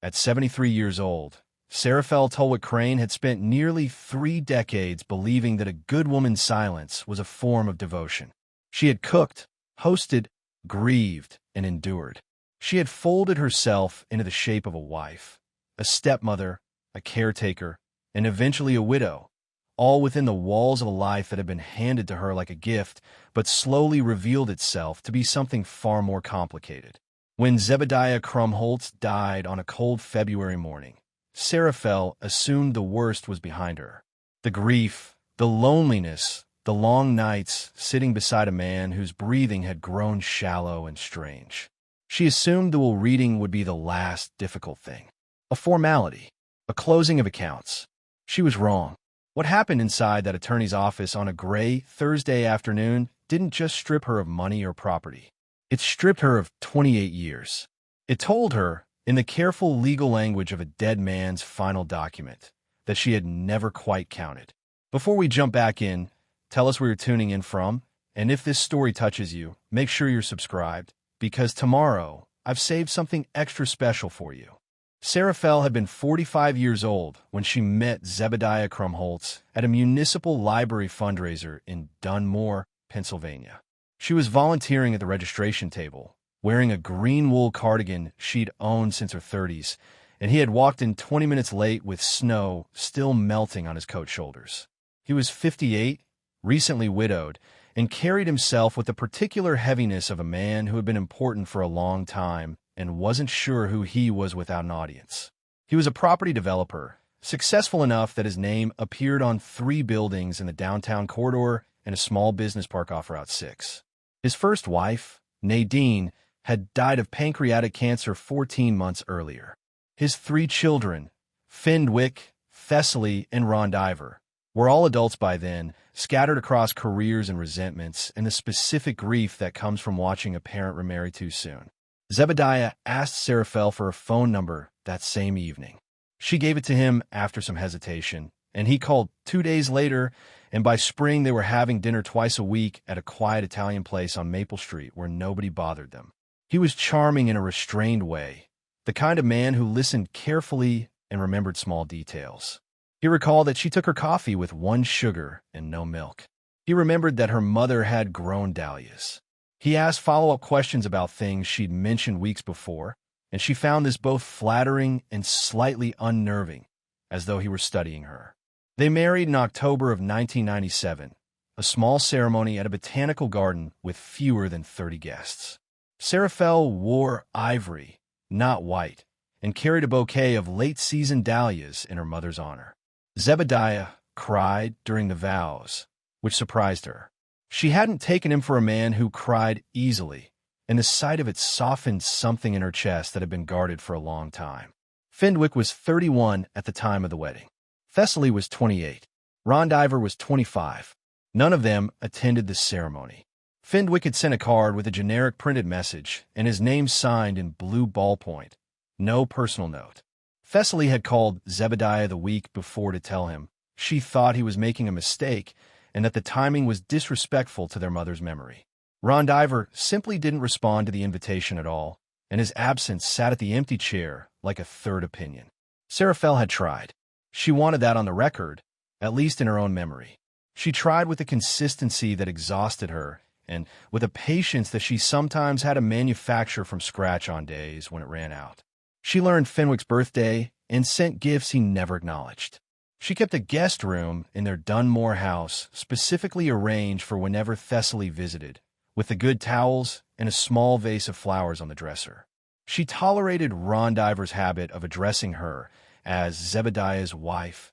At 73 years old, Seraphelle Tullwick-Crane had spent nearly 3 decades believing that a good woman's silence was a form of devotion. She had cooked, hosted, grieved, and endured. She had folded herself into the shape of a wife, a stepmother, a caretaker, and eventually a widow, all within the walls of a life that had been handed to her like a gift, but slowly revealed itself to be something far more complicated. When Zebediah Crumholtz died on a cold February morning, Seraphelle assumed the worst was behind her. The grief, the loneliness, the long nights sitting beside a man whose breathing had grown shallow and strange. She assumed the will reading would be the last difficult thing. A formality, a closing of accounts. She was wrong. What happened inside that attorney's office on a gray Thursday afternoon didn't just strip her of money or property. It stripped her of 28 years. It told her, in the careful legal language of a dead man's final document, that she had never quite counted. Before we jump back in, tell us where you're tuning in from, and if this story touches you, make sure you're subscribed, because tomorrow I've saved something extra special for you. Seraphelle had been 45 years old when she met Zebediah Crumholtz at a municipal library fundraiser in Dunmore, Pennsylvania. She was volunteering at the registration table, wearing a green wool cardigan she'd owned since her 30s, and he had walked in 20 minutes late with snow still melting on his coat shoulders. He was 58, recently widowed, and carried himself with the particular heaviness of a man who had been important for a long time and wasn't sure who he was without an audience. He was a property developer, successful enough that his name appeared on 3 buildings in the downtown corridor and a small business park off Route 6. His first wife, Nadine, had died of pancreatic cancer 14 months earlier. His 3 children, Findwick, Thessaly, and Rondiver, were all adults by then, scattered across careers and resentments and the specific grief that comes from watching a parent remarry too soon. Zebediah asked Seraphelle for a phone number that same evening. She gave it to him after some hesitation, and he called 2 days later, and by spring they were having dinner twice a week at a quiet Italian place on Maple Street where nobody bothered them. He was charming in a restrained way, the kind of man who listened carefully and remembered small details. He recalled that she took her coffee with 1 sugar and no milk. He remembered that her mother had grown dahlias. He asked follow-up questions about things she'd mentioned weeks before, and she found this both flattering and slightly unnerving, as though he were studying her. They married in October of 1997, a small ceremony at a botanical garden with fewer than 30 guests. Seraphelle wore ivory, not white, and carried a bouquet of late-season dahlias in her mother's honor. Zebediah cried during the vows, which surprised her. She hadn't taken him for a man who cried easily, and the sight of it softened something in her chest that had been guarded for a long time. Findwick was 31 at the time of the wedding. Thessaly was 28. Rondiver was 25. None of them attended the ceremony. Findwick had sent a card with a generic printed message and his name signed in blue ballpoint. No personal note. Thessaly had called Zebediah the week before to tell him she thought he was making a mistake and that the timing was disrespectful to their mother's memory. Rondiver simply didn't respond to the invitation at all, and his absence sat at the empty chair like a third opinion. Seraphelle had tried. She wanted that on the record, at least in her own memory. She tried with a consistency that exhausted her, and with a patience that she sometimes had to manufacture from scratch on days when it ran out. She learned Findwick's birthday and sent gifts he never acknowledged. She kept a guest room in their Dunmore house specifically arranged for whenever Thessaly visited, with the good towels and a small vase of flowers on the dresser. She tolerated Rondiver's habit of addressing her as Zebediah's wife,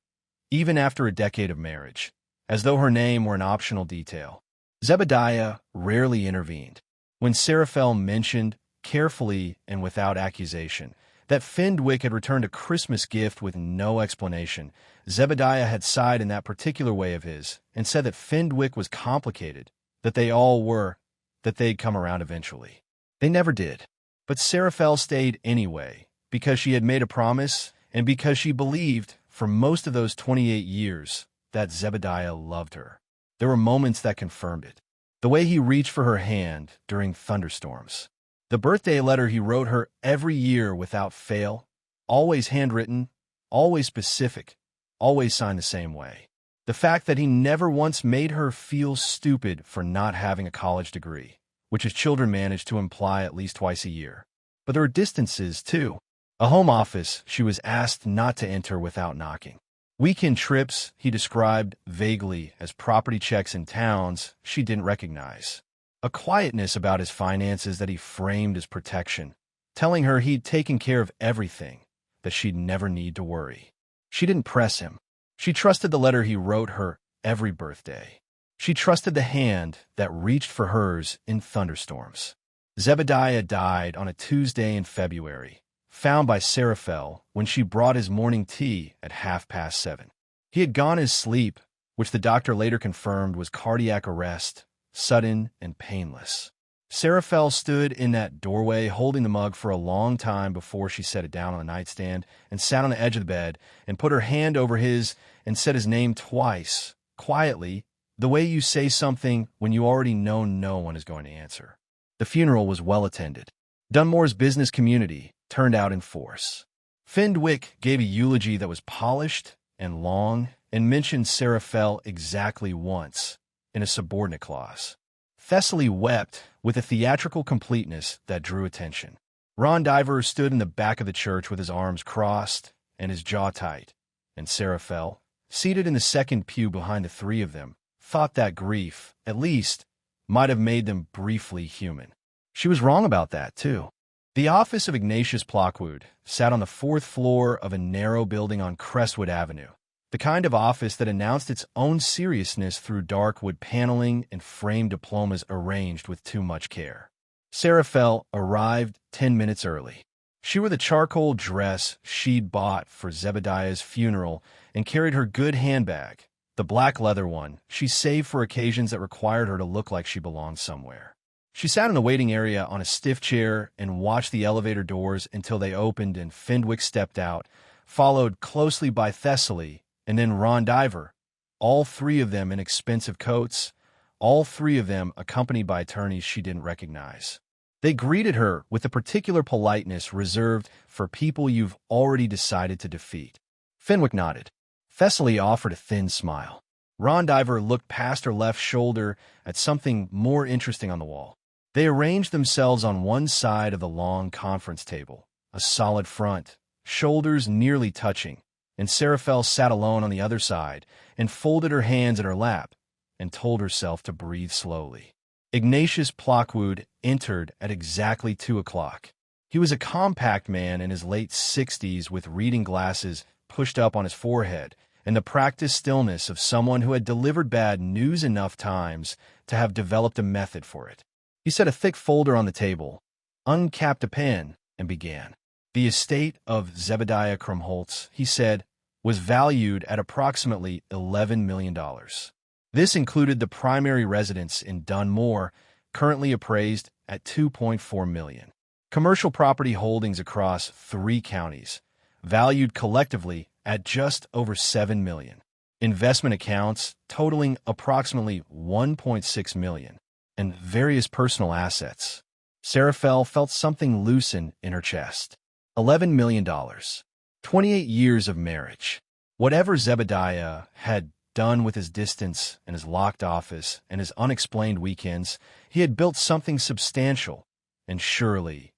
even after a decade of marriage, as though her name were an optional detail. Zebediah rarely intervened. When Seraphelle mentioned, carefully and without accusation, that Findwick had returned a Christmas gift with no explanation, Zebediah had sighed in that particular way of his and said that Findwick was complicated, that they all were, that they'd come around eventually. They never did. But Seraphelle stayed anyway, because she had made a promise and because she believed, for most of those 28 years, that Zebediah loved her. There were moments that confirmed it. The way he reached for her hand during thunderstorms. The birthday letter he wrote her every year without fail. Always handwritten, always specific, always signed the same way. The fact that he never once made her feel stupid for not having a college degree, which his children managed to imply at least twice a year. But there were distances, too. A home office she was asked not to enter without knocking. Weekend trips he described vaguely as property checks in towns she didn't recognize. A quietness about his finances that he framed as protection, telling her he'd taken care of everything, that she'd never need to worry. She didn't press him. She trusted the letter he wrote her every birthday. She trusted the hand that reached for hers in thunderstorms. Zebediah died on a Tuesday in February, found by Seraphelle when she brought his morning tea at 7:30. He had gone his sleep, which the doctor later confirmed was cardiac arrest, sudden and painless. Seraphelle stood in that doorway holding the mug for a long time before she set it down on the nightstand and sat on the edge of the bed and put her hand over his and said his name twice, quietly, the way you say something when you already know no one is going to answer. The funeral was well attended. Dunmore's business community turned out in force. Findwick gave a eulogy that was polished and long and mentioned Seraphelle exactly once in a subordinate clause. Thessaly wept with a theatrical completeness that drew attention. Ron Diver stood in the back of the church with his arms crossed and his jaw tight, and Seraphelle, seated in the second pew behind the three of them, thought that grief, at least, might have made them briefly human. She was wrong about that, too. The office of Ignatius Plockwood sat on the fourth floor of a narrow building on Crestwood Avenue, the kind of office that announced its own seriousness through dark wood paneling and framed diplomas arranged with too much care. Seraphelle arrived 10 minutes early. She wore the charcoal dress she'd bought for Zebediah's funeral and carried her good handbag, the black leather one she saved for occasions that required her to look like she belonged somewhere. She sat in the waiting area on a stiff chair and watched the elevator doors until they opened and Findwick stepped out, followed closely by Thessaly, and then Ron Diver, all three of them in expensive coats, all three of them accompanied by attorneys she didn't recognize. They greeted her with a particular politeness reserved for people you've already decided to defeat. Findwick nodded. Thessaly offered a thin smile. Ron Diver looked past her left shoulder at something more interesting on the wall. They arranged themselves on one side of the long conference table, a solid front, shoulders nearly touching, and Seraphelle sat alone on the other side and folded her hands in her lap and told herself to breathe slowly. Ignatius Plockwood entered at exactly 2 o'clock. He was a compact man in his late 60s with reading glasses pushed up on his forehead and the practiced stillness of someone who had delivered bad news enough times to have developed a method for it. He set a thick folder on the table, uncapped a pen, and began. The estate of Zebediah Crumholtz, he said, was valued at approximately $11 million. This included the primary residence in Dunmore, currently appraised at $2.4 million. Commercial property holdings across 3 counties, valued collectively at just over $7 million. Investment accounts totaling approximately $1.6 million, and various personal assets. Seraphelle felt something loosen in her chest. $11 million. 28 years of marriage. Whatever Zebediah had done with his distance and his locked office and his unexplained weekends, he had built something substantial, and surely,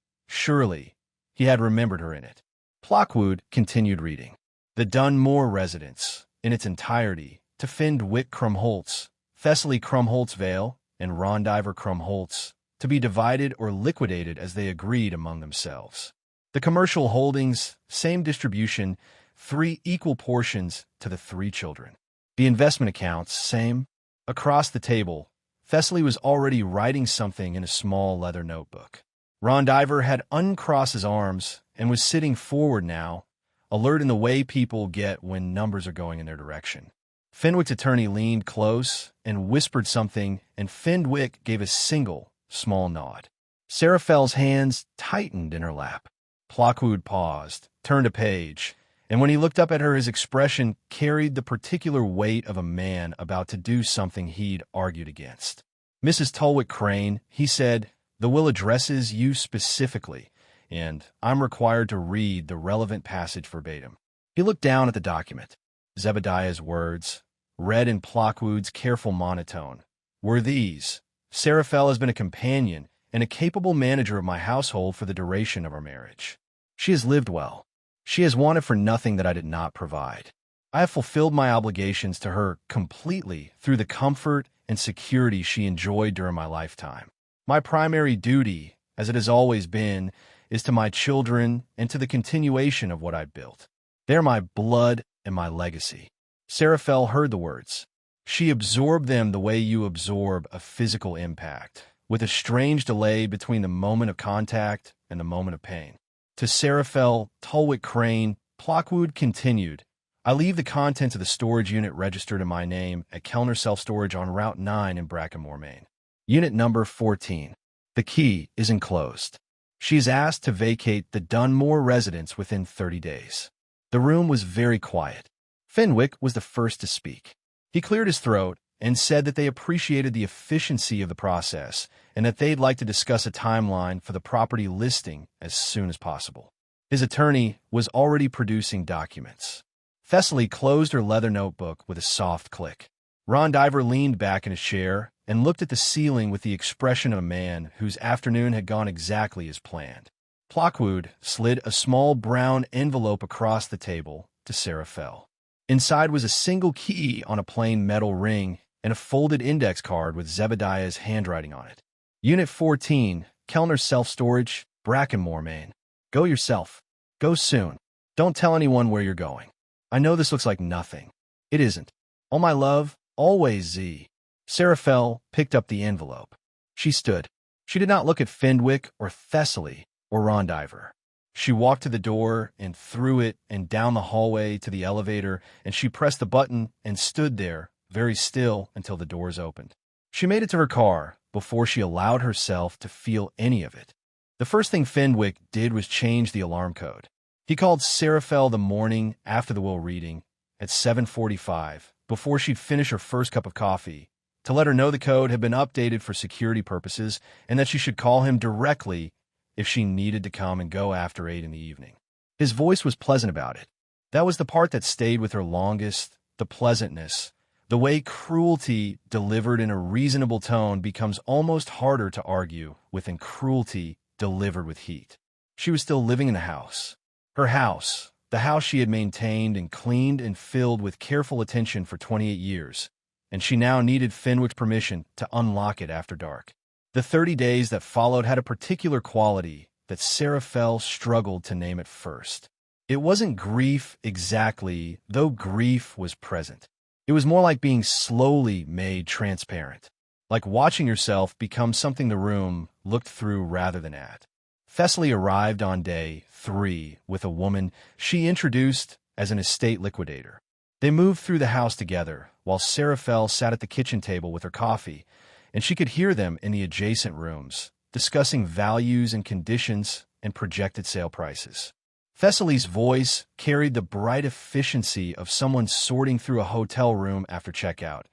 he had remembered her in it. Plockwood continued reading. The Dunmore residence, in its entirety, to Findwick Crumholtz, Thessaly Crumholtz Vale, and Ron Diver Crumholtz, to be divided or liquidated as they agreed among themselves. The commercial holdings, same distribution, 3 equal portions to the 3 children. The investment accounts, same. Across the table, Thessaly was already writing something in a small leather notebook. Ron Diver had uncrossed his arms and was sitting forward now, alert in the way people get when numbers are going in their direction. Findwick's attorney leaned close and whispered something, and Findwick gave a single, small nod. Seraphelle's hands tightened in her lap. Plockwood paused, turned a page, and when he looked up at her, his expression carried the particular weight of a man about to do something he'd argued against. Mrs. Tullwick-Crane, he said, the will addresses you specifically. and I'm required to read the relevant passage verbatim. He looked down at the document. Zebediah's words, read in Plockwood's careful monotone, were these: Seraphelle has been a companion and a capable manager of my household for the duration of our marriage. She has lived well. She has wanted for nothing that I did not provide. I have fulfilled my obligations to her completely through the comfort and security she enjoyed during my lifetime. My primary duty, as it has always been, is to my children and to the continuation of what I built. They are my blood and my legacy. Seraphelle heard the words. She absorbed them the way you absorb a physical impact, with a strange delay between the moment of contact and the moment of pain. To Seraphelle Tullwick-Crane, Plockwood continued, I leave the contents of the storage unit registered in my name at Kellner Self-Storage on Route 9 in Brackenmore, Maine. Unit number 14. The key is enclosed. She is asked to vacate the Dunmore residence within 30 days. The room was very quiet. Fenwick was the first to speak. He cleared his throat and said that they appreciated the efficiency of the process and that they'd like to discuss a timeline for the property listing as soon as possible. His attorney was already producing documents. Thessaly closed her leather notebook with a soft click. Ron Diver leaned back in his chair and looked at the ceiling with the expression of a man whose afternoon had gone exactly as planned. Plockwood slid a small brown envelope across the table to Seraphelle. Inside was a single key on a plain metal ring and a folded index card with Zebediah's handwriting on it. Unit 14, Kellner Self-Storage, Brackenmore, Maine. Go yourself. Go soon. Don't tell anyone where you're going. I know this looks like nothing. It isn't. All my love, always Z. Seraphelle picked up the envelope. She stood. She did not look at Fenwick or Thessaly or Ron Diver. She walked to the door and through it and down the hallway to the elevator, and she pressed the button and stood there, very still, until the doors opened. She made it to her car before she allowed herself to feel any of it. The first thing Fenwick did was change the alarm code. He called Seraphelle the morning after the will reading at 7:45, before she'd finish her first cup of coffee, to let her know the code had been updated for security purposes and that she should call him directly if she needed to come and go after 8 in the evening. His voice was pleasant about it. That was the part that stayed with her longest, the pleasantness. The way cruelty delivered in a reasonable tone becomes almost harder to argue with than cruelty delivered with heat. She was still living in the house. Her house, the house she had maintained and cleaned and filled with careful attention for 28 years, and she now needed Fenwick's permission to unlock it after dark. The 30 days that followed had a particular quality that Seraphelle struggled to name at first. It wasn't grief exactly, though grief was present. It was more like being slowly made transparent, like watching yourself become something the room looked through rather than at. Thessaly arrived on day 3 with a woman she introduced as an estate liquidator. They moved through the house together, while Seraphelle sat at the kitchen table with her coffee, and she could hear them in the adjacent rooms, discussing values and conditions and projected sale prices. Thessaly's voice carried the bright efficiency of someone sorting through a hotel room after checkout.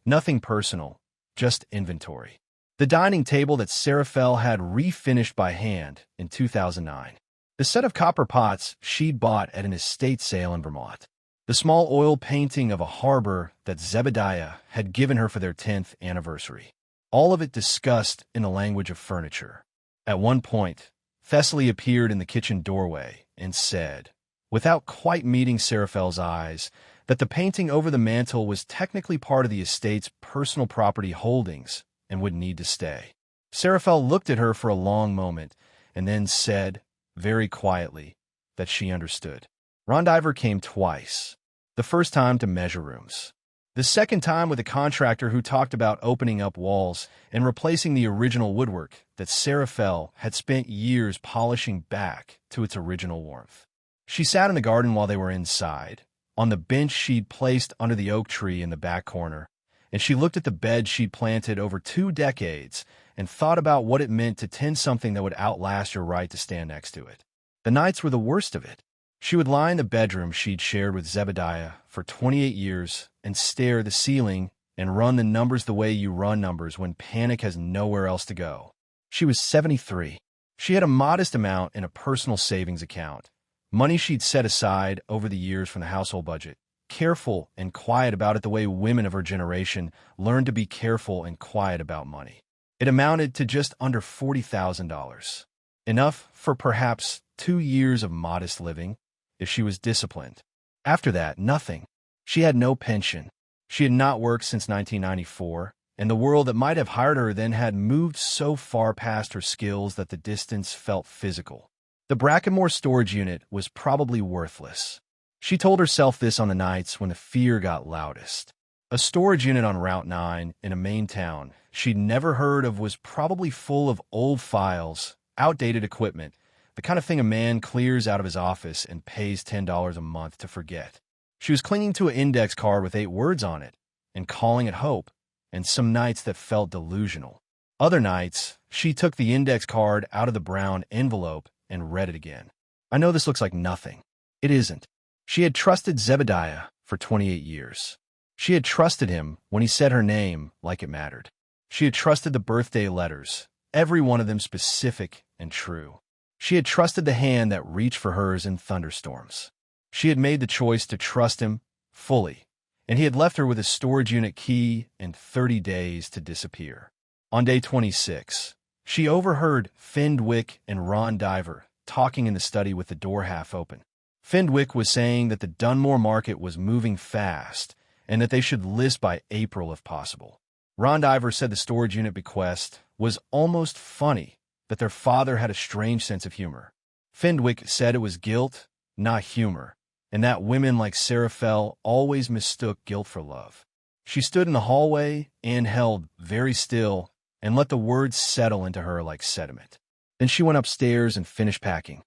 Nothing personal, just inventory. The dining table that Seraphelle had refinished by hand in 2009. The set of copper pots she'd bought at an estate sale in Vermont. The small oil painting of a harbor that Zebediah had given her for their 10th anniversary. All of it discussed in the language of furniture. At one point, Thessaly appeared in the kitchen doorway and said, without quite meeting Seraphelle's eyes, that the painting over the mantel was technically part of the estate's personal property holdings and would need to stay. Seraphelle looked at her for a long moment and then said, very quietly, that she understood. Ron Diver came twice. The first time to measure rooms. The second time with a contractor who talked about opening up walls and replacing the original woodwork that Seraphelle had spent years polishing back to its original warmth. She sat in the garden while they were inside, on the bench she'd placed under the oak tree in the back corner, and she looked at the bed she'd planted over 2 decades and thought about what it meant to tend something that would outlast your right to stand next to it. The nights were the worst of it. She would lie in the bedroom she'd shared with Zebediah for 28 years and stare at the ceiling and run the numbers the way you run numbers when panic has nowhere else to go. She was 73. She had a modest amount in a personal savings account, money she'd set aside over the years from the household budget, careful and quiet about it the way women of her generation learned to be careful and quiet about money. It amounted to just under $40,000, enough for perhaps 2 years of modest living if she was disciplined. After that, nothing. She had no pension. She had not worked since 1994, and the world that might have hired her then had moved so far past her skills that the distance felt physical. The Brackenmore storage unit was probably worthless. She told herself this on the nights when the fear got loudest. A storage unit on Route 9 in a Maine town she'd never heard of was probably full of old files, outdated equipment, the kind of thing a man clears out of his office and pays $10 a month to forget. She was clinging to an index card with 8 words on it and calling it hope, and some nights that felt delusional. Other nights, she took the index card out of the brown envelope and read it again. I know this looks like nothing. It isn't. She had trusted Zebediah for 28 years. She had trusted him when he said her name like it mattered. She had trusted the birthday letters, every one of them specific and true. She had trusted the hand that reached for hers in thunderstorms. She had made the choice to trust him fully, and he had left her with his storage unit key and 30 days to disappear. On day 26, she overheard Fendwick and Ron Diver talking in the study with the door half open. Fendwick was saying that the Dunmore market was moving fast and that they should list by April if possible. Ron Diver said the storage unit bequest was almost funny, that their father had a strange sense of humor. Fendwick said it was guilt, not humor, and that women like Seraphelle always mistook guilt for love. She stood in the hallway and held very still and let the words settle into her like sediment. Then she went upstairs and finished packing.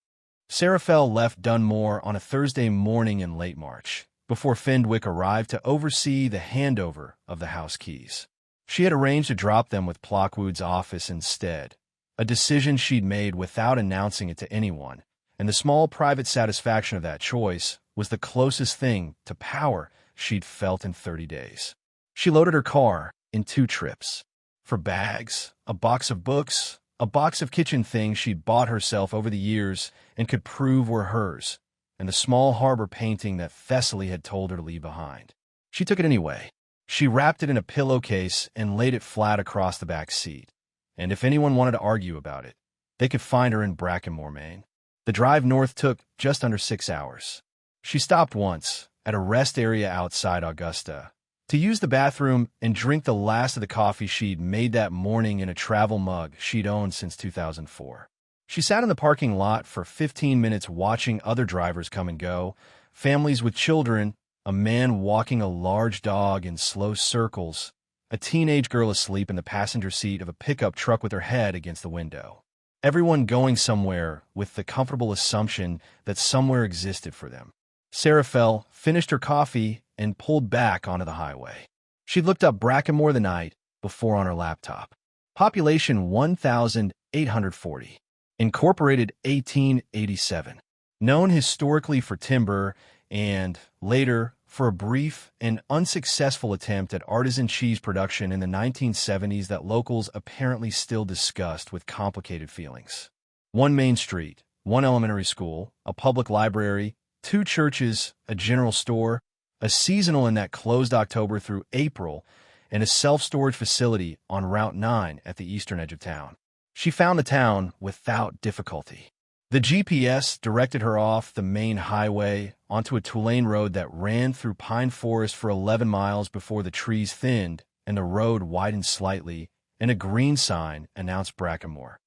Seraphelle left Dunmore on a Thursday morning in late March, before Fendwick arrived to oversee the handover of the house keys. She had arranged to drop them with Plockwood's office instead, a decision she'd made without announcing it to anyone, and the small private satisfaction of that choice was the closest thing to power she'd felt in 30 days. She loaded her car in 2 trips. For bags, a box of books, a box of kitchen things she'd bought herself over the years and could prove were hers, and the small harbor painting that Thessaly had told her to leave behind. She took it anyway. She wrapped it in a pillowcase and laid it flat across the back seat. And if anyone wanted to argue about it, they could find her in Brackenmore, Maine. The drive north took just under 6 hours. She stopped once, at a rest area outside Augusta, to use the bathroom and drink the last of the coffee she'd made that morning in a travel mug she'd owned since 2004. She sat in the parking lot for 15 minutes watching other drivers come and go, families with children, a man walking a large dog in slow circles, a teenage girl asleep in the passenger seat of a pickup truck with her head against the window. Everyone going somewhere with the comfortable assumption that somewhere existed for them. Seraphelle finished her coffee and pulled back onto the highway. She looked up Brackenmore the night before on her laptop. Population 1,840. Incorporated 1887. Known historically for timber and, later, for a brief and unsuccessful attempt at artisan cheese production in the 1970s that locals apparently still discussed with complicated feelings. 1 Main Street, 1 elementary school, a public library, 2 churches, a general store, a seasonal inn that closed October through April, and a self-storage facility on Route 9 at the eastern edge of town. She found the town without difficulty. The GPS directed her off the main highway onto a two-lane road that ran through pine forest for 11 miles before the trees thinned and the road widened slightly, and a green sign announced Brackenmore.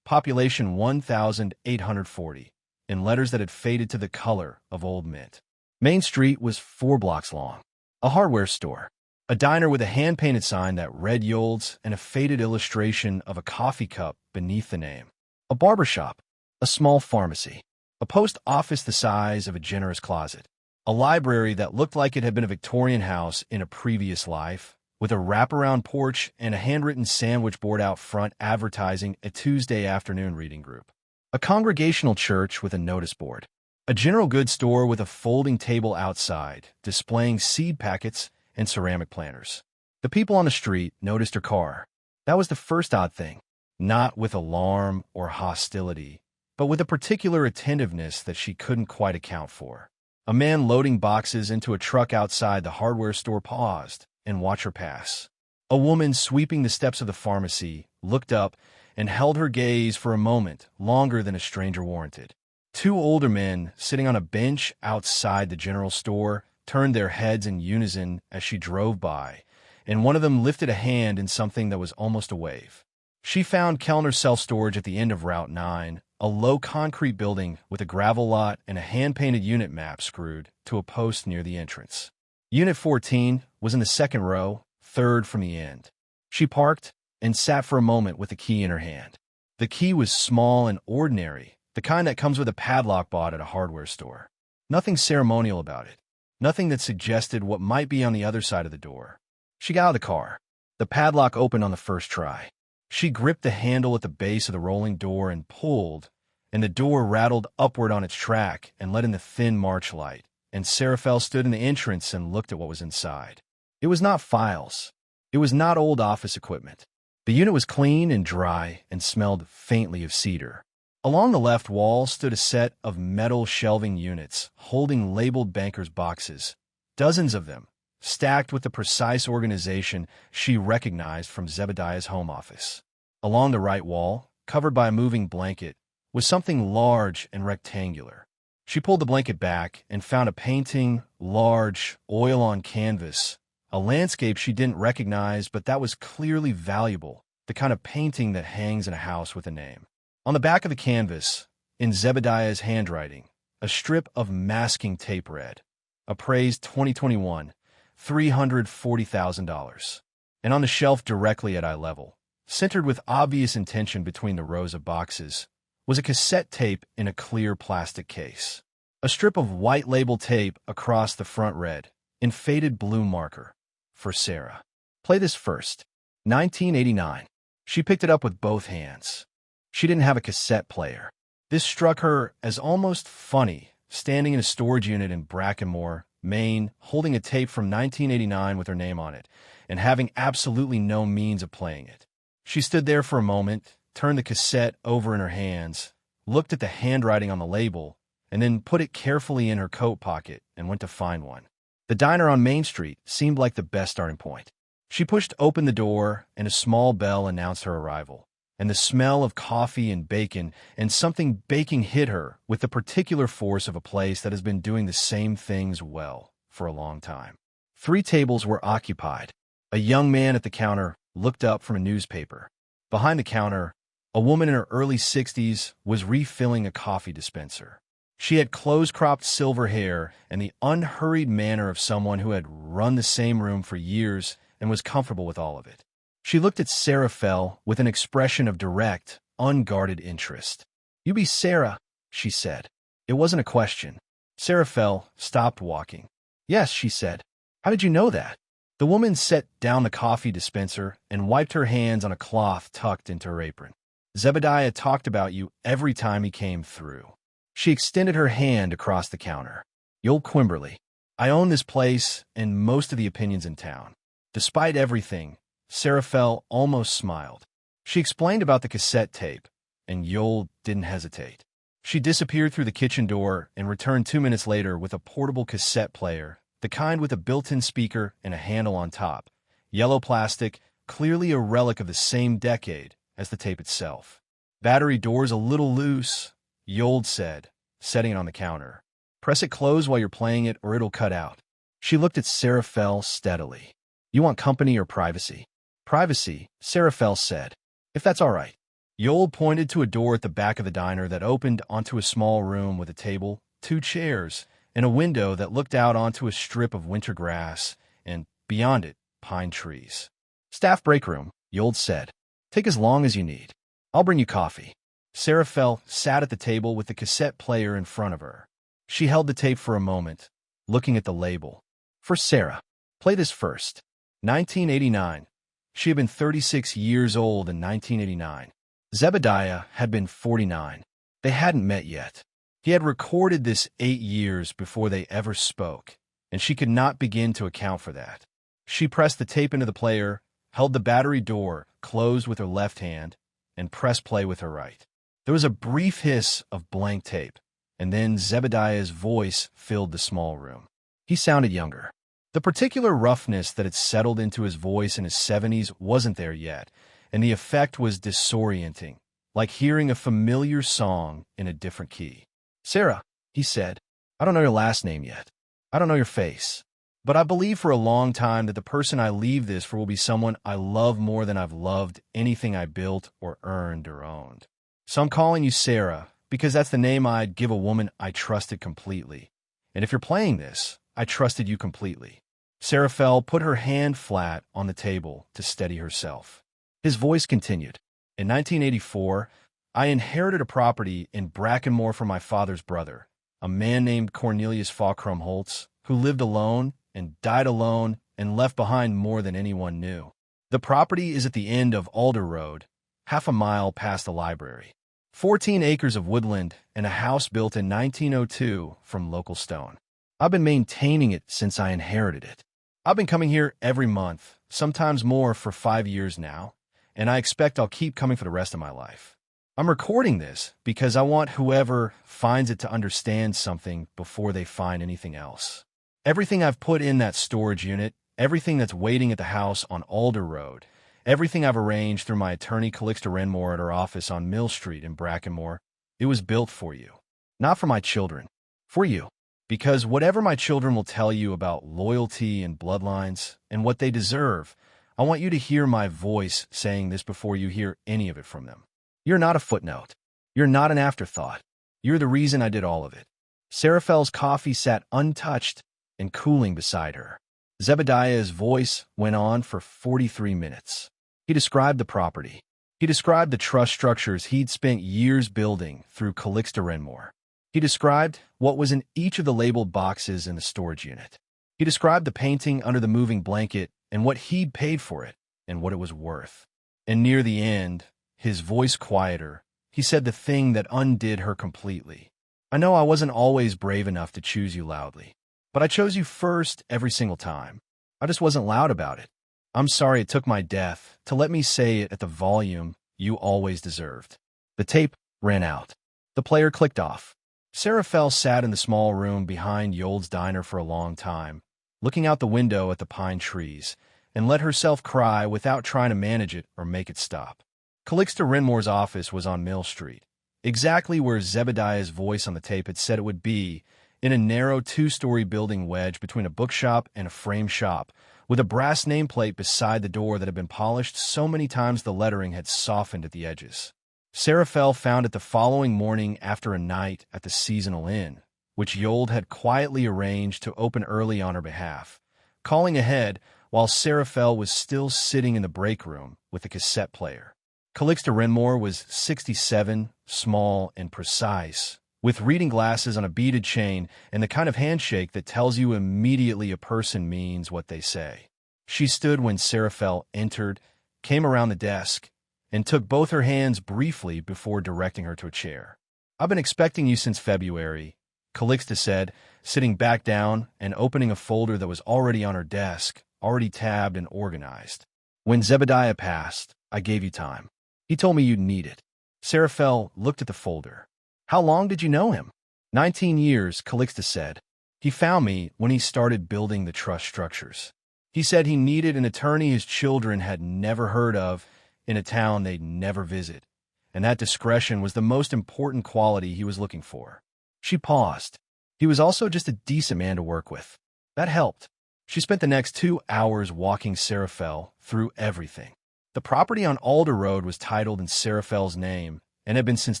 Population 1,840, in letters that had faded to the color of old mint. Main Street was 4 blocks long. A hardware store, a diner with a hand-painted sign that read Yold's and a faded illustration of a coffee cup beneath the name. A barbershop, a small pharmacy, a post office the size of a generous closet, a library that looked like it had been a Victorian house in a previous life, with a wraparound porch and a handwritten sandwich board out front advertising a Tuesday afternoon reading group. A congregational church with a notice board. A general goods store with a folding table outside, displaying seed packets and ceramic planters. The people on the street noticed her car. That was the first odd thing. not with alarm or hostility, but with a particular attentiveness that she couldn't quite account for. A man loading boxes into a truck outside the hardware store paused and watched her pass. A woman sweeping the steps of the pharmacy looked up and held her gaze for a moment longer than a stranger warranted. Two older men sitting on a bench outside the general store turned their heads in unison as she drove by, and one of them lifted a hand in something that was almost a wave. She found Kellner Self-Storage at the end of Route 9, a low concrete building with a gravel lot and a hand-painted unit map screwed to a post near the entrance. Unit 14 was in the second row, third from the end. She parked and sat for a moment with the key in her hand. The key was small and ordinary, the kind that comes with a padlock bought at a hardware store. Nothing ceremonial about it. Nothing that suggested what might be on the other side of the door. She got out of the car. The padlock opened on the first try. She gripped the handle at the base of the rolling door and pulled, and the door rattled upward on its track and let in the thin March light, and Seraphelle stood in the entrance and looked at what was inside. It was not files. It was not old office equipment. The unit was clean and dry and smelled faintly of cedar. Along the left wall stood a set of metal shelving units holding labeled bankers' boxes, dozens of them, stacked with the precise organization she recognized from Zebediah's home office. Along the right wall, covered by a moving blanket, was something large and rectangular. She pulled the blanket back and found a painting, large, oil on canvas, a landscape she didn't recognize but that was clearly valuable, the kind of painting that hangs in a house with a name. On the back of the canvas, in Zebediah's handwriting, a strip of masking tape read, "Appraised 2021, $340,000. And on the shelf directly at eye level, centered with obvious intention between the rows of boxes, was a cassette tape in a clear plastic case. A strip of white label tape across the front read, in faded blue marker, "For Sarah. Play this first. 1989. She picked it up with both hands. She didn't have a cassette player. This struck her as almost funny, standing in a storage unit in Brackenmore, Maine, holding a tape from 1989 with her name on it, and having absolutely no means of playing it. She stood there for a moment, turned the cassette over in her hands, looked at the handwriting on the label, and then put it carefully in her coat pocket and went to find one. The diner on Main Street seemed like the best starting point. She pushed open the door, and a small bell announced her arrival, and the smell of coffee and bacon and something baking hit her with the particular force of a place that has been doing the same things well for a long time. 3 tables were occupied. A young man at the counter looked up from a newspaper. Behind the counter, a woman in her early 60s was refilling a coffee dispenser. She had close-cropped silver hair and the unhurried manner of someone who had run the same room for years and was comfortable with all of it. She looked at Seraphelle with an expression of direct, unguarded interest. "You be Sarah," she said. It wasn't a question. Seraphelle stopped walking. "Yes," she said. "How did you know that?" The woman set down the coffee dispenser and wiped her hands on a cloth tucked into her apron. "Zebediah talked about you every time he came through." She extended her hand across the counter. "You'll Quimberly. I own this place and most of the opinions in town." Despite everything, Seraphelle almost smiled. She explained about the cassette tape, and Yoel didn't hesitate. She disappeared through the kitchen door and returned 2 minutes later with a portable cassette player, the kind with a built-in speaker and a handle on top, yellow plastic, clearly a relic of the same decade as the tape itself. "Battery door's a little loose," Yoel said, setting it on the counter. "Press it closed while you're playing it or it'll cut out." She looked at Seraphelle steadily. "You want company or privacy?" "Privacy," Seraphelle said, "if that's all right." Yoel pointed to a door at the back of the diner that opened onto a small room with a table, 2 chairs, and a window that looked out onto a strip of winter grass and, beyond it, pine trees. "Staff break room," Yoel said. "Take as long as you need. I'll bring you coffee." Seraphelle sat at the table with the cassette player in front of her. She held the tape for a moment, looking at the label. "For Sarah. Play this first. 1989. She had been 36 years old in 1989. Zebediah had been 49. They hadn't met yet. He had recorded this 8 years before they ever spoke, and she could not begin to account for that. She pressed the tape into the player, held the battery door closed with her left hand, and pressed play with her right. There was a brief hiss of blank tape, and then Zebediah's voice filled the small room. He sounded younger. The particular roughness that had settled into his voice in his 70s wasn't there yet, and the effect was disorienting, like hearing a familiar song in a different key. "Sarah," he said, "I don't know your last name yet. I don't know your face. But I believe for a long time that the person I leave this for will be someone I love more than I've loved anything I built or earned or owned. So I'm calling you Sarah because that's the name I'd give a woman I trusted completely. And if you're playing this, I trusted you completely." Seraphelle put her hand flat on the table to steady herself. His voice continued. "In 1984, I inherited a property in Brackenmore from my father's brother, a man named Cornelius Crumholtz, who lived alone and died alone and left behind more than anyone knew. The property is at the end of Alder Road, half a mile past the library. 14 acres of woodland and a house built in 1902 from local stone. I've been maintaining it since I inherited it. I've been coming here every month, sometimes more, for 5 years now, and I expect I'll keep coming for the rest of my life. I'm recording this because I want whoever finds it to understand something before they find anything else. Everything I've put in that storage unit, everything that's waiting at the house on Alder Road, everything I've arranged through my attorney Calixta Renmore at her office on Mill Street in Brackenmore, it was built for you. Not for my children. For you. Because whatever my children will tell you about loyalty and bloodlines and what they deserve, I want you to hear my voice saying this before you hear any of it from them. You're not a footnote. You're not an afterthought. You're the reason I did all of it." Seraphelle's coffee sat untouched and cooling beside her. Zebediah's voice went on for 43 minutes. He described the property. He described the trust structures he'd spent years building through Calixta Renmore. He described what was in each of the labeled boxes in the storage unit. He described the painting under the moving blanket and what he'd paid for it and what it was worth. And near the end, his voice quieter, he said the thing that undid her completely. "I know I wasn't always brave enough to choose you loudly, but I chose you first every single time. I just wasn't loud about it. I'm sorry it took my death to let me say it at the volume you always deserved." The tape ran out. The player clicked off. Seraphelle sat in the small room behind Yold's diner for a long time, looking out the window at the pine trees, and let herself cry without trying to manage it or make it stop. Calixta Renmore's office was on Mill Street, exactly where Zebediah's voice on the tape had said it would be, in a narrow 2-story building wedged between a bookshop and a frame shop, with a brass nameplate beside the door that had been polished so many times the lettering had softened at the edges. Seraphelle found it the following morning after a night at the Seasonal Inn, which Yold had quietly arranged to open early on her behalf, calling ahead while Seraphelle was still sitting in the break room with the cassette player. Calixta Renmore was 67, small and precise, with reading glasses on a beaded chain and the kind of handshake that tells you immediately a person means what they say. She stood when Seraphelle entered, came around the desk, and took both her hands briefly before directing her to a chair. "I've been expecting you since February," Calixta said, sitting back down and opening a folder that was already on her desk, already tabbed and organized. "When Zebediah passed, I gave you time. He told me you'd need it." Seraphelle looked at the folder. "How long did you know him?" 19 years, Calixta said. "He found me when he started building the trust structures. He said he needed an attorney his children had never heard of in a town they'd never visit, and that discretion was the most important quality he was looking for." She paused. He was also just a decent man to work with. That helped. She spent the next 2 hours walking Seraphelle through everything. The property on Alder Road was titled in Seraphelle's name and had been since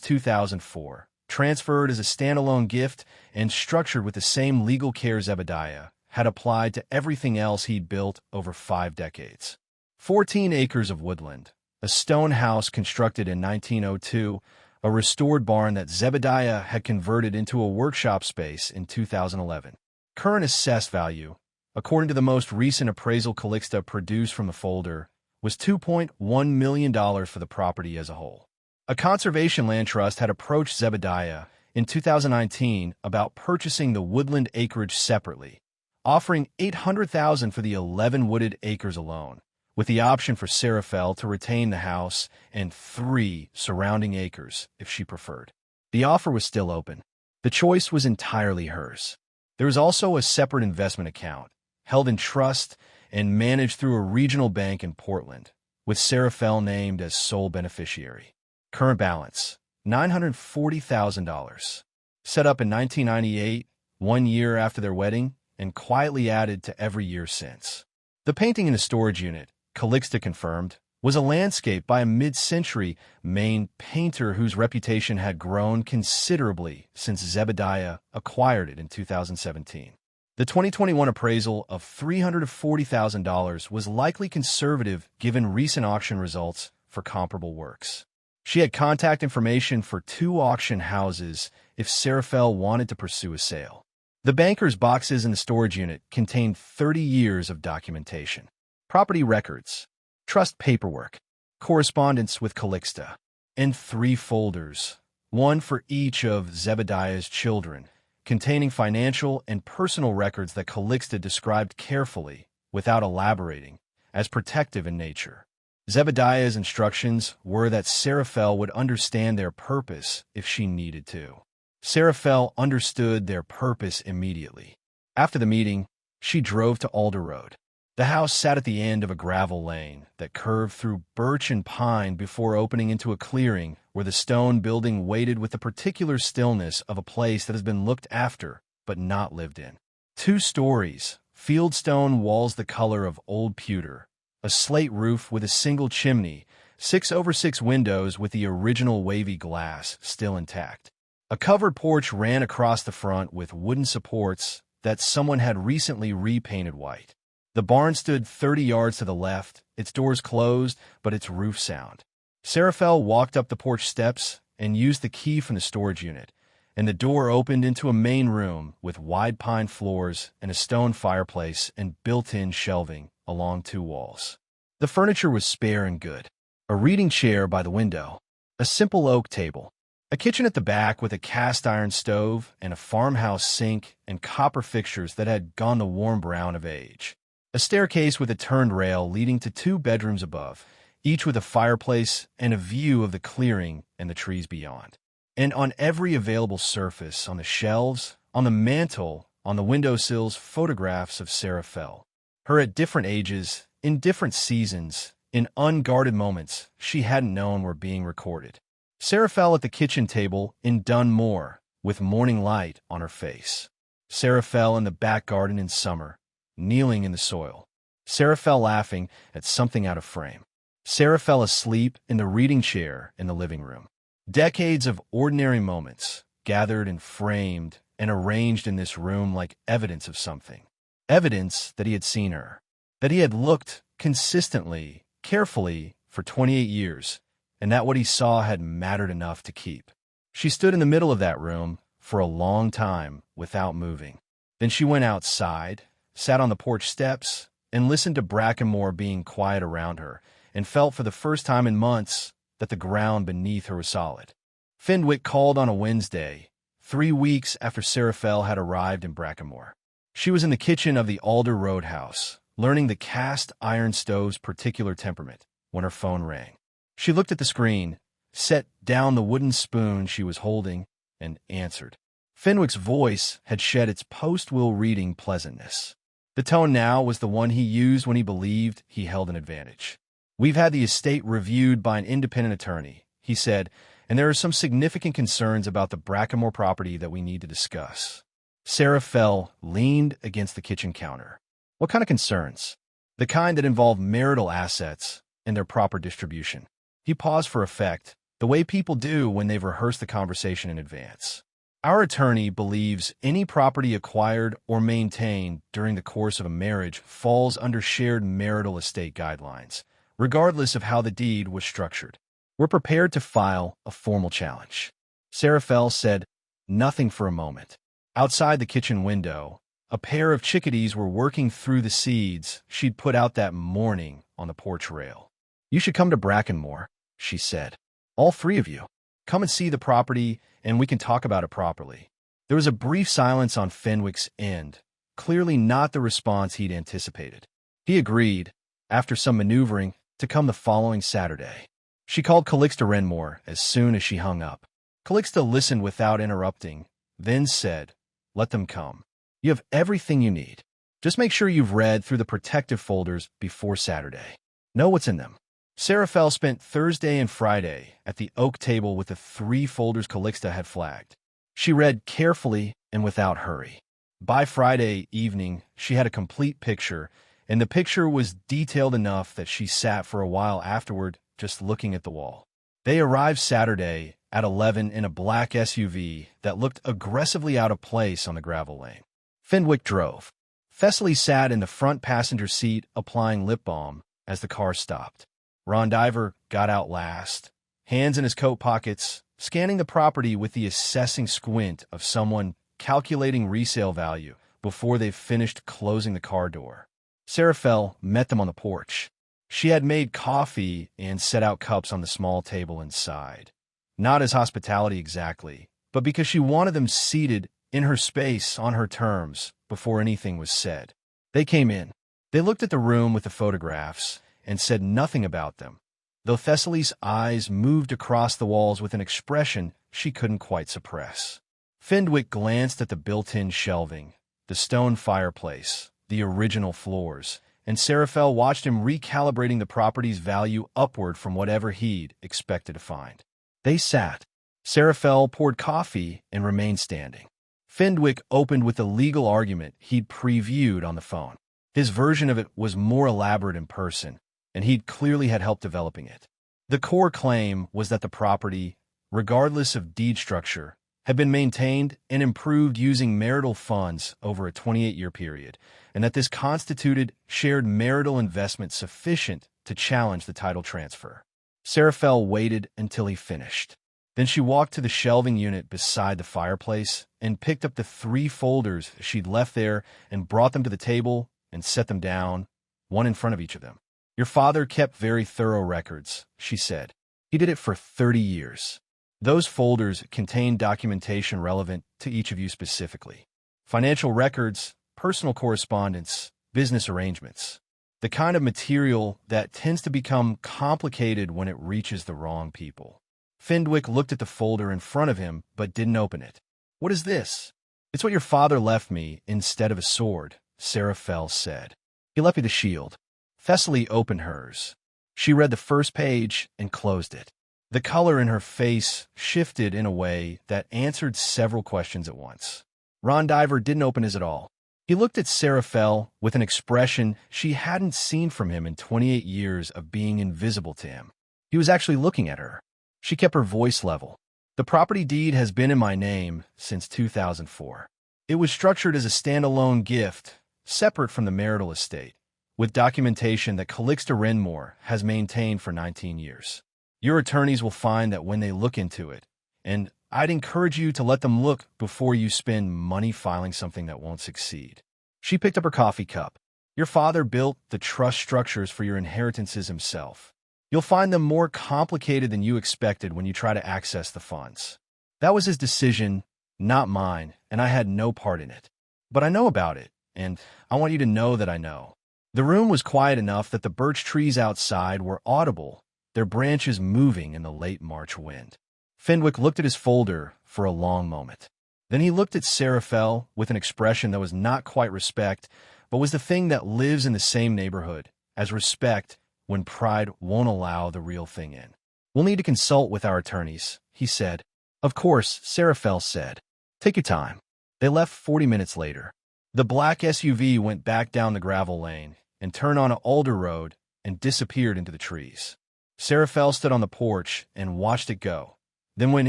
2004, transferred as a standalone gift and structured with the same legal care Zebediah had applied to everything else he'd built over 5 decades. 14 acres of woodland, a stone house constructed in 1902, a restored barn that Zebediah had converted into a workshop space in 2011. Current assessed value, according to the most recent appraisal Calixta produced from the folder, was $2.1 million for the property as a whole. A conservation land trust had approached Zebediah in 2019 about purchasing the woodland acreage separately, offering $800,000 for the 11 wooded acres alone, with the option for Seraphelle to retain the house and 3 surrounding acres if she preferred. The offer was still open. The choice was entirely hers. There was also a separate investment account, held in trust and managed through a regional bank in Portland, with Seraphelle named as sole beneficiary. Current balance, $940,000. Set up in 1998, 1 year after their wedding, and quietly added to every year since. The painting in the storage unit, Calixta confirmed, was a landscape by a mid-century Maine painter whose reputation had grown considerably since Zebediah acquired it in 2017. The 2021 appraisal of $340,000 was likely conservative given recent auction results for comparable works. She had contact information for 2 auction houses if Seraphelle wanted to pursue a sale. The banker's boxes in the storage unit contained 30 years of documentation, property records, trust paperwork, correspondence with Calixta, and 3 folders, one for each of Zebediah's children, containing financial and personal records that Calixta described carefully, without elaborating, as protective in nature. Zebediah's instructions were that Seraphelle would understand their purpose if she needed to. Seraphelle understood their purpose immediately. After the meeting, she drove to Alder Road. The house sat at the end of a gravel lane that curved through birch and pine before opening into a clearing where the stone building waited with the particular stillness of a place that has been looked after but not lived in. 2 stories, fieldstone walls the color of old pewter, a slate roof with a single chimney, 6/6 windows with the original wavy glass still intact. A covered porch ran across the front with wooden supports that someone had recently repainted white. The barn stood 30 yards to the left, its doors closed, but its roof sound. Seraphelle walked up the porch steps and used the key from the storage unit, and the door opened into a main room with wide pine floors and a stone fireplace and built-in shelving along 2 walls. The furniture was spare and good. A reading chair by the window, a simple oak table, a kitchen at the back with a cast-iron stove and a farmhouse sink and copper fixtures that had gone the warm brown of age. A staircase with a turned rail leading to 2 bedrooms above, each with a fireplace and a view of the clearing and the trees beyond. And on every available surface, on the shelves, on the mantel, on the windowsills, photographs of Seraphelle. Her at different ages, in different seasons, in unguarded moments she hadn't known were being recorded. Seraphelle at the kitchen table in Dunmore, with morning light on her face. Seraphelle in the back garden in summer, kneeling in the soil. Seraphelle laughing at something out of frame. Seraphelle asleep in the reading chair in the living room. Decades of ordinary moments, gathered and framed and arranged in this room like evidence of something. Evidence that he had seen her, that he had looked consistently, carefully for 28 years, and that what he saw had mattered enough to keep. She stood in the middle of that room for a long time without moving. Then she went outside, sat on the porch steps, and listened to Brackenmore being quiet around her, and felt for the first time in months that the ground beneath her was solid. Fenwick called on a Wednesday, 3 weeks after Seraphelle had arrived in Brackenmore. She was in the kitchen of the Alder Road house, learning the cast-iron stove's particular temperament, when her phone rang. She looked at the screen, set down the wooden spoon she was holding, and answered. Fenwick's voice had shed its post-will reading pleasantness. The tone now was the one he used when he believed he held an advantage. "We've had the estate reviewed by an independent attorney," he said, "and there are some significant concerns about the Brackenmore property that we need to discuss." Seraphelle leaned against the kitchen counter. "What kind of concerns?" "The kind that involve marital assets and their proper distribution." He paused for effect, the way people do when they've rehearsed the conversation in advance. "Our attorney believes any property acquired or maintained during the course of a marriage falls under shared marital estate guidelines, regardless of how the deed was structured. We're prepared to file a formal challenge." Seraphelle said nothing for a moment. Outside the kitchen window, a pair of chickadees were working through the seeds she'd put out that morning on the porch rail. "You should come to Brackenmore," she said. "All 3 of you. Come and see the property, and we can talk about it properly." There was a brief silence on Fenwick's end, clearly not the response he'd anticipated. He agreed, after some maneuvering, to come the following Saturday. She called Calixta Renmore as soon as she hung up. Calixta listened without interrupting, then said, "Let them come. You have everything you need. Just make sure you've read through the protective folders before Saturday. Know what's in them." Seraphelle spent Thursday and Friday at the oak table with the 3 folders Calixta had flagged. She read carefully and without hurry. By Friday evening, she had a complete picture, and the picture was detailed enough that she sat for a while afterward just looking at the wall. They arrived Saturday at 11 in a black SUV that looked aggressively out of place on the gravel lane. Fenwick drove. Thessaly sat in the front passenger seat applying lip balm as the car stopped. Ron Diver got out last, hands in his coat pockets, scanning the property with the assessing squint of someone calculating resale value before they've finished closing the car door. Seraphelle met them on the porch. She had made coffee and set out cups on the small table inside. Not as hospitality exactly, but because she wanted them seated in her space on her terms before anything was said. They came in. They looked at the room with the photographs and said nothing about them, though Thessaly's eyes moved across the walls with an expression she couldn't quite suppress. Fenwick glanced at the built-in shelving, the stone fireplace, the original floors, and Seraphelle watched him recalibrating the property's value upward from whatever he'd expected to find. They sat. Seraphelle poured coffee and remained standing. Fenwick opened with the legal argument he'd previewed on the phone. His version of it was more elaborate in person, and he'd clearly had help developing it. The core claim was that the property, regardless of deed structure, had been maintained and improved using marital funds over a 28-year period, and that this constituted shared marital investment sufficient to challenge the title transfer. Seraphelle waited until he finished. Then she walked to the shelving unit beside the fireplace and picked up the 3 folders she'd left there and brought them to the table and set them down, one in front of each of them. "Your father kept very thorough records," she said. "He did it for 30 years. Those folders contain documentation relevant to each of you specifically. Financial records, personal correspondence, business arrangements. The kind of material that tends to become complicated when it reaches the wrong people." Fenwick looked at the folder in front of him but didn't open it. "What is this?" "It's what your father left me instead of a sword," Seraphelle said. "He left me the shield." Thessaly opened hers. She read the first page and closed it. The color in her face shifted in a way that answered several questions at once. Ron Diver didn't open his at all. He looked at Seraphelle with an expression she hadn't seen from him in 28 years of being invisible to him. He was actually looking at her. She kept her voice level. "The property deed has been in my name since 2004. It was structured as a standalone gift, separate from the marital estate, with documentation that Calixta Renmore has maintained for 19 years. Your attorneys will find that when they look into it, and I'd encourage you to let them look before you spend money filing something that won't succeed." She picked up her coffee cup. "Your father built the trust structures for your inheritances himself. You'll find them more complicated than you expected when you try to access the funds. That was his decision, not mine, and I had no part in it. But I know about it, and I want you to know that I know." The room was quiet enough that the birch trees outside were audible, their branches moving in the late March wind. Fenwick looked at his folder for a long moment. Then he looked at Seraphelle with an expression that was not quite respect, but was the thing that lives in the same neighborhood as respect when pride won't allow the real thing in. "We'll need to consult with our attorneys," he said. "Of course," Seraphelle said. "Take your time." They left 40 minutes later. The black SUV went back down the gravel lane and turned on an alder road and disappeared into the trees. Seraphelle stood on the porch and watched it go, then went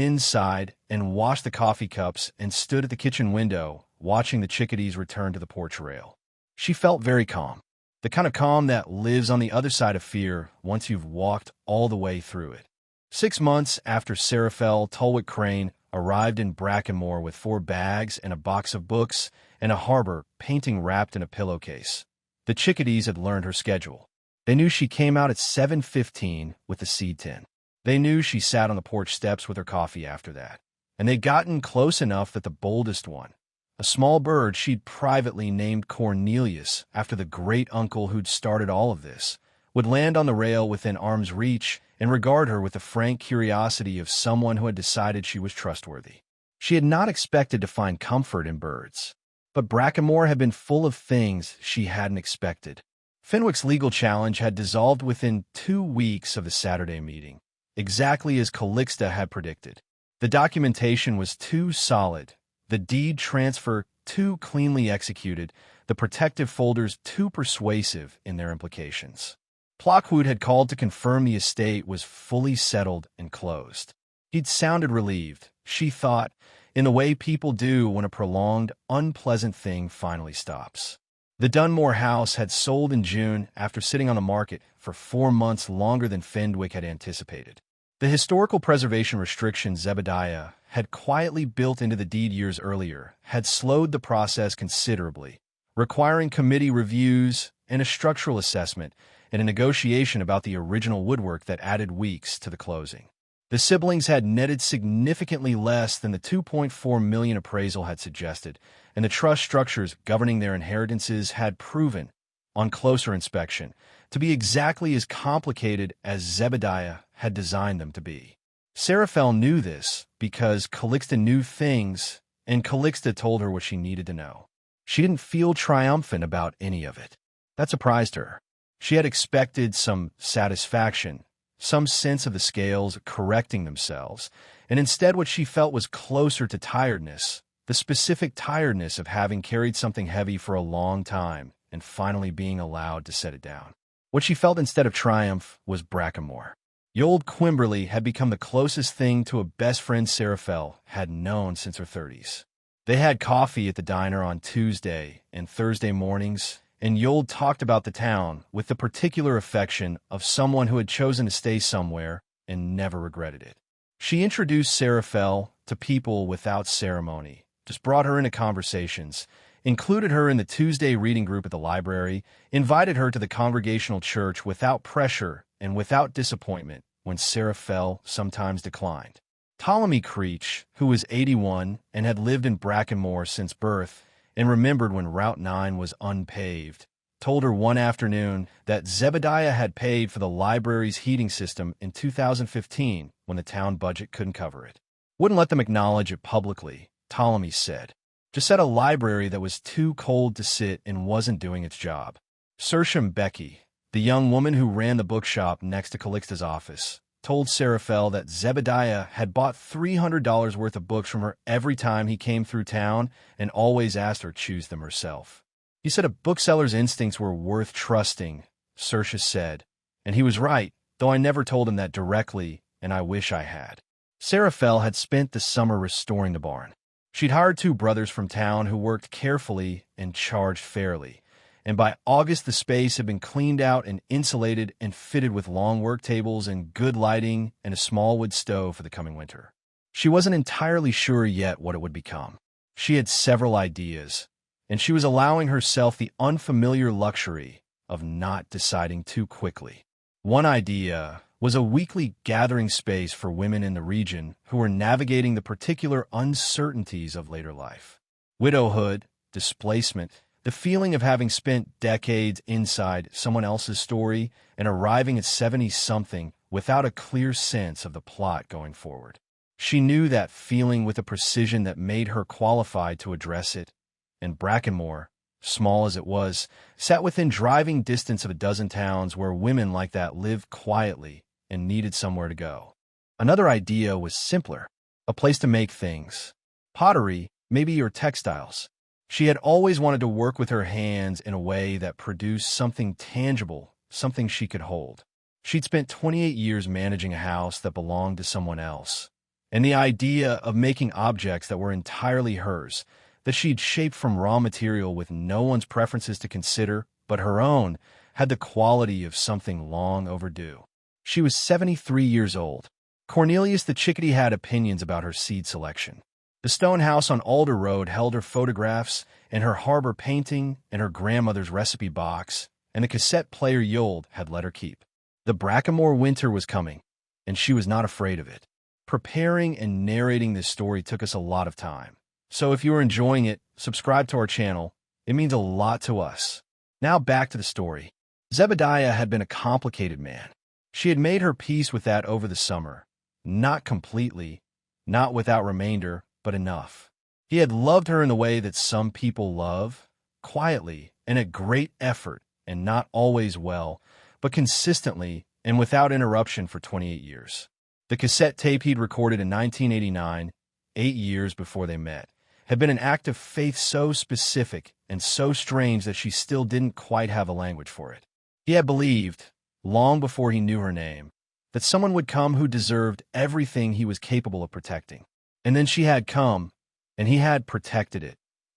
inside and washed the coffee cups and stood at the kitchen window, watching the chickadees return to the porch rail. She felt very calm, the kind of calm that lives on the other side of fear once you've walked all the way through it. 6 months after Seraphelle Tullwick-Crane arrived in Brackenmore with 4 bags and a box of books and a harbor painting wrapped in a pillowcase, the chickadees had learned her schedule. They knew she came out at 7:15 with the seed tin. They knew she sat on the porch steps with her coffee after that. And they'd gotten close enough that the boldest one, a small bird she'd privately named Cornelius after the great uncle who'd started all of this, would land on the rail within arm's reach and regard her with the frank curiosity of someone who had decided she was trustworthy. She had not expected to find comfort in birds, but Brackemore had been full of things she hadn't expected. Fenwick's legal challenge had dissolved within 2 weeks of the Saturday meeting, exactly as Calixta had predicted. The documentation was too solid, the deed transfer too cleanly executed, the protective folders too persuasive in their implications. Plockwood had called to confirm the estate was fully settled and closed. He'd sounded relieved, she thought, in the way people do when a prolonged, unpleasant thing finally stops. The Dunmore house had sold in June after sitting on the market for 4 months longer than Fenwick had anticipated. The historical preservation restrictions Zebediah had quietly built into the deed years earlier had slowed the process considerably, requiring committee reviews and a structural assessment and a negotiation about the original woodwork that added weeks to the closing. The siblings had netted significantly less than the $2.4 million appraisal had suggested, and the trust structures governing their inheritances had proven, on closer inspection, to be exactly as complicated as Zebediah had designed them to be. Seraphelle knew this because Calixta knew things, and Calixta told her what she needed to know. She didn't feel triumphant about any of it. That surprised her. She had expected some satisfaction, some sense of the scales correcting themselves, and instead what she felt was closer to tiredness, the specific tiredness of having carried something heavy for a long time and finally being allowed to set it down. What she felt instead of triumph was Brackemore. Yold Quimberley had become the closest thing to a best friend Seraphelle had known since her 30s. They had coffee at the diner on Tuesday and Thursday mornings, and Yold talked about the town with the particular affection of someone who had chosen to stay somewhere and never regretted it. She introduced Seraphelle to people without ceremony, just brought her into conversations, included her in the Tuesday reading group at the library, invited her to the Congregational Church without pressure and without disappointment when Seraphelle sometimes declined. Ptolemy Creech, who was 81 and had lived in Brackemore since birth and remembered when Route 9 was unpaved, told her one afternoon that Zebediah had paid for the library's heating system in 2015 when the town budget couldn't cover it. Wouldn't let them acknowledge it publicly, Ptolemy said. Just said a library that was too cold to sit and wasn't doing its job. Sersham Becky, the young woman who ran the bookshop next to Calixta's office, told Seraphelle that Zebediah had bought $300 worth of books from her every time he came through town and always asked her to choose them herself. He said a bookseller's instincts were worth trusting, Sersha said, and he was right, though I never told him that directly, and I wish I had. Seraphelle had spent the summer restoring the barn. She'd hired 2 brothers from town who worked carefully and charged fairly, and by August the space had been cleaned out and insulated and fitted with long work tables and good lighting and a small wood stove for the coming winter. She wasn't entirely sure yet what it would become. She had several ideas, and she was allowing herself the unfamiliar luxury of not deciding too quickly. One idea was a weekly gathering space for women in the region who were navigating the particular uncertainties of later life. Widowhood, displacement, the feeling of having spent decades inside someone else's story and arriving at 70-something without a clear sense of the plot going forward. She knew that feeling with a precision that made her qualified to address it, and Brackemore, small as it was, sat within driving distance of a dozen towns where women like that lived quietly and needed somewhere to go. Another idea was simpler, a place to make things. Pottery, maybe, or textiles. She had always wanted to work with her hands in a way that produced something tangible, something she could hold. She'd spent 28 years managing a house that belonged to someone else, and the idea of making objects that were entirely hers, that she'd shaped from raw material with no one's preferences to consider but her own, had the quality of something long overdue. She was 73 years old. Cornelius the chickadee had opinions about her seed selection. The stone house on Alder Road held her photographs and her harbor painting and her grandmother's recipe box, and the cassette player Yold had let her keep. The Brackemore winter was coming, and she was not afraid of it. Preparing and narrating this story took us a lot of time. So if you are enjoying it, subscribe to our channel. It means a lot to us. Now back to the story. Zebediah had been a complicated man. She had made her peace with that over the summer. Not completely, not without remainder, but enough. He had loved her in the way that some people love, quietly and at great effort, and not always well, but consistently and without interruption for 28 years. The cassette tape he'd recorded in 1989, 8 years before they met, had been an act of faith so specific and so strange that she still didn't quite have a language for it. He had believed, long before he knew her name, that someone would come who deserved everything he was capable of protecting. And then she had come, and he had protected it,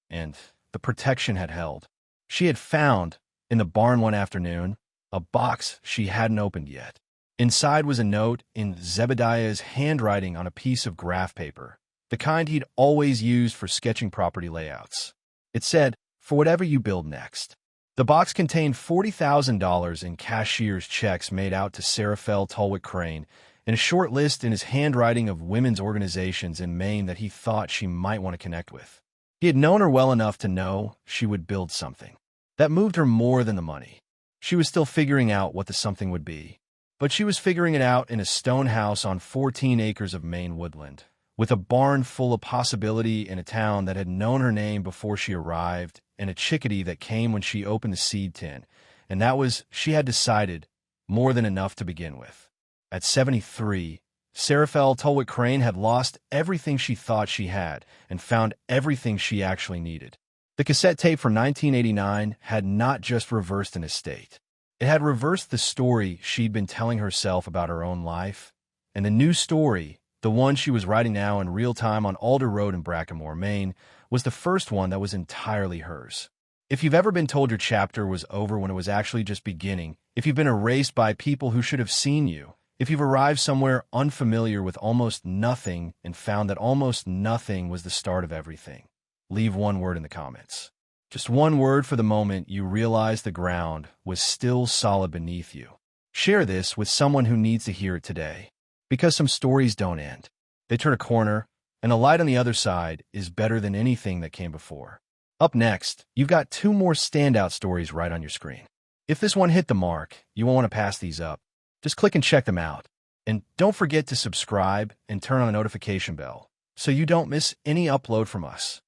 and the protection had held. She had found, in the barn one afternoon, a box she hadn't opened yet. Inside was a note in Zebediah's handwriting on a piece of graph paper, the kind he'd always used for sketching property layouts. It said, "For whatever you build next." The box contained $40,000 in cashier's checks made out to Seraphelle Tullwick-Crane and a short list in his handwriting of women's organizations in Maine that he thought she might want to connect with. He had known her well enough to know she would build something. That moved her more than the money. She was still figuring out what the something would be. But she was figuring it out in a stone house on 14 acres of Maine woodland, with a barn full of possibility in a town that had known her name before she arrived, and a chickadee that came when she opened the seed tin, and that was, she had decided, more than enough to begin with. At 73, Seraphelle Tullwick-Crane had lost everything she thought she had and found everything she actually needed. The cassette tape from 1989 had not just reversed an estate. It had reversed the story she'd been telling herself about her own life, and the new story, the one she was writing now in real time on Alder Road in Brackenmore, Maine, was the first one that was entirely hers. If you've ever been told your chapter was over when it was actually just beginning, if you've been erased by people who should have seen you, if you've arrived somewhere unfamiliar with almost nothing and found that almost nothing was the start of everything, leave one word in the comments. Just one word for the moment you realize the ground was still solid beneath you. Share this with someone who needs to hear it today. Because some stories don't end. They turn a corner, and the light on the other side is better than anything that came before. Up next, you've got 2 more standout stories right on your screen. If this one hit the mark, you won't want to pass these up. Just click and check them out. And don't forget to subscribe and turn on the notification bell so you don't miss any upload from us.